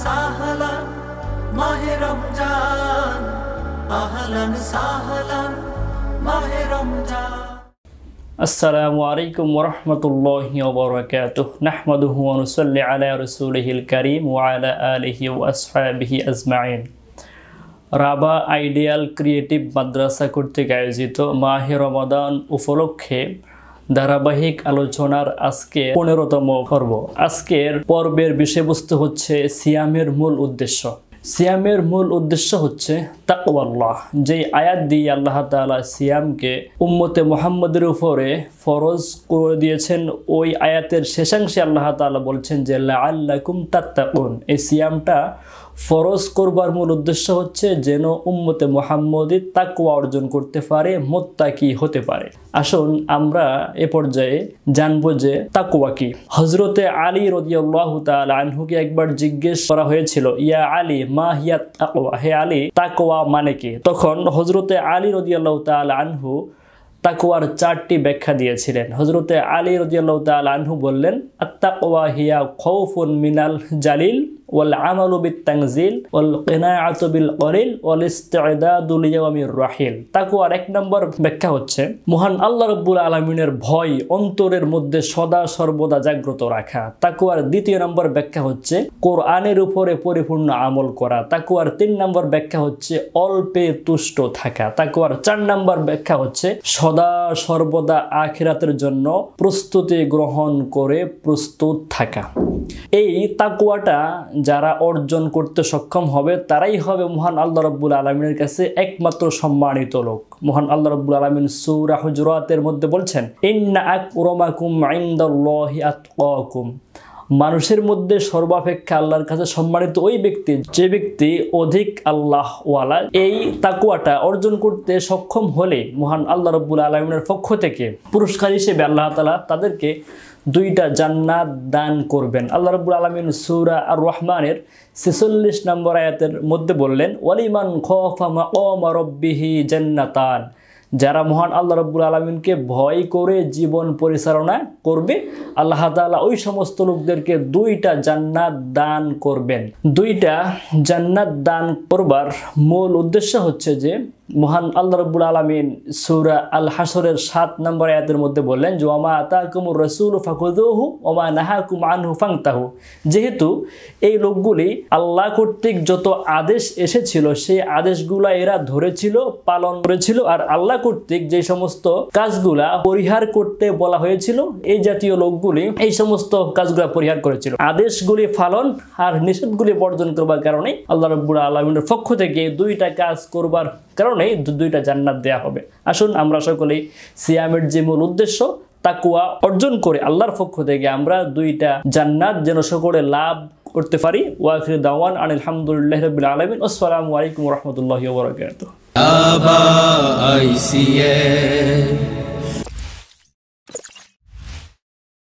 সাহলান মাহে রমজান, আহলান সাহলান মাহে রমজান। আসসালামু আলাইকুম ওয়া রাহমাতুল্লাহি ওয়া বারাকাতুহু। নাহমাদুহু ওয়া নুসাল্লি আলা রাসূলিহিল কারীম ওয়া আলা আলিহি ওয়া আসহাবিহি আজমাইন। রাবা আইডিয়াল ক্রিয়েটিভ মাদ্রাসা কর্তৃক আয়োজিত মাহে রমাদান উপলক্ষে ধারাবাহিক আলোচনার আজকে 15তম পর্ব। আজকের পর্বের বিষয়বস্তু হচ্ছে সিয়ামের মূল উদ্দেশ্য। সিয়ামের মূল উদ্দেশ্য হচ্ছে তাকওয়াল্লাহ। যে আয়াত দিয়ে আল্লাহ তাআলা সিয়ামকে উম্মতে মুহাম্মাদের উপরে ফরজ করে দিয়েছেন, ওই আয়াতের শেষাংশে আল্লাহ তাআলা বলছেন যে লাআল্লাকুম তাত্তাকুন। এই সিয়ামটা ফরজ করবার মূল উদ্দেশ্য হচ্ছে যেন উম্মতে মুহাম্মদী তাকওয়া অর্জন করতে পারে, মুত্তাকি হতে পারে। আসুন আমরা এ পর্যায়ে জানবো যে তাকওয়া কি। হযরতে আলী রাদিয়াল্লাহু তাআলা আনহুকে একবার জিজ্ঞেস করা হয়েছিল, ইয়া আলী মা হিয়া তাকওয়া, হে আলী তাকওয়া মানে কি? তখন হযরতে আলী রাদিয়াল্লাহু তাআলা আনহু তাকওয়ার 4টি ব্যাখ্যা দিয়েছিলেন। হযরতে আলী রাদিয়াল্লাহু তাআলা আনহু বললেন, আত-তাকওয়া হিয়া খাউফুন মিনাল জালিল ওয়াল আমালু বিত-তানজিল ওয়াল কিনাআতু বিল কলিল ওয়াল ইসতি'দাদু লিয়াউমির রাহিল। তাকওয়ার 1 নম্বর ব্যাখ্যা হচ্ছে মহান আল্লাহ রাব্বুল আলামিনের ভয় অন্তরের মধ্যে সদা সর্বদা জাগ্রত রাখা। তাকওয়ার 2য় নম্বর ব্যাখ্যা হচ্ছে কোরআনের উপরে পরিপূর্ণ আমল করা। তাকওয়ার 3 নম্বর ব্যাখ্যা হচ্ছে অল্পে তুষ্ট থাকা। তাকওয়ার 4 নম্বর ব্যাখ্যা হচ্ছে সদা সর্বদা আখিরাতের জন্য প্রস্তুতি গ্রহণ করে প্রস্তুত থাকা। এই তাকওয়াটা যারা অর্জন করতে সক্ষম হবে তারাই হবে মহান আল্লাহ রাব্বুল আলামিনের কাছে একমাত্র সম্মানিত লোক। মহান আল্লাহ রাব্বুল আলামিন সূরা হুজুরাতের মধ্যে বলছেন, ইন্না আকরামাকুম ইনদাল্লাহি আতকাকুম। মানুষের মধ্যে সর্বাপেক্ষা আল্লাহর কাছে সম্মানিত ওই ব্যক্তি যে ব্যক্তি অধিক আল্লাহওয়ালা। এই তাকওয়াটা অর্জন করতে সক্ষম হলে মহান আল্লাহ রাব্বুল আলামিনের পক্ষ থেকে পুরস্কার হিসেবে আল্লাহ তাআলা তাদেরকে 2টা জান্নাত দান করবেন। আল্লাহ রাব্বুল আলামিন সূরা আর রহমানের 46 নম্বর আয়াতের মধ্যে বললেন, ওয়ালিমান খাফা মাকামা রাব্বিহি জান্নাতান। যারা মহান আল্লাহ রাব্বুল আলামিনকে ভয় করে জীবন পরিচালনা করবে, আল্লাহ তাআলা ওই সমস্ত লোকদেরকে 2টা জান্নাত দান করবেন। 2টা জান্নাত দান করবার মূল উদ্দেশ্য হচ্ছে যে মহান আল্লাহ রাব্বুল আলামিন সূরা আল হাসরের 7 নম্বর আয়াতের মধ্যে বললেন যে ওয়া মা আতাকুমুর রাসূলু ফাখুযুহু ওয়া মা নাহাকুম আনহু ফান্তাহু। যেহেতু এই লোকগুলি আল্লাহ কর্তৃক যত আদেশ এসেছিল সেই আদেশগুলা এরা ধরেছিল, পালন করেছিল, আর আল্লাহ কর্তৃক যে সমস্ত কাজগুলা পরিহার করতে বলা হয়েছিল এই জাতীয় লোকগুলি এই সমস্ত কাজগুলা পরিহার করেছিল। আদেশগুলি পালন আর নিষেধগুলি বর্জন করবার কারণে আল্লাহ রাব্বুল আলামিনের পক্ষ থেকে 2টা কাজ করবার কারণে 2টা জান্নাত দেয়া হবে। আসুন আমরা সকলেই সিয়ামের যে মূল উদ্দেশ্য তাকওয়া অর্জন করে আল্লাহর পক্ষ থেকে আমরা 2টা জান্নাত যেন সকলে লাভ করতে পারি। ওয়া আখিরু দাওয়ান আনিল হামদুলিল্লাহি রাব্বিল আলামিন। আসসালামু আলাইকুম ওয়া রাহমাতুল্লাহি ওয়া বারাকাতুহু।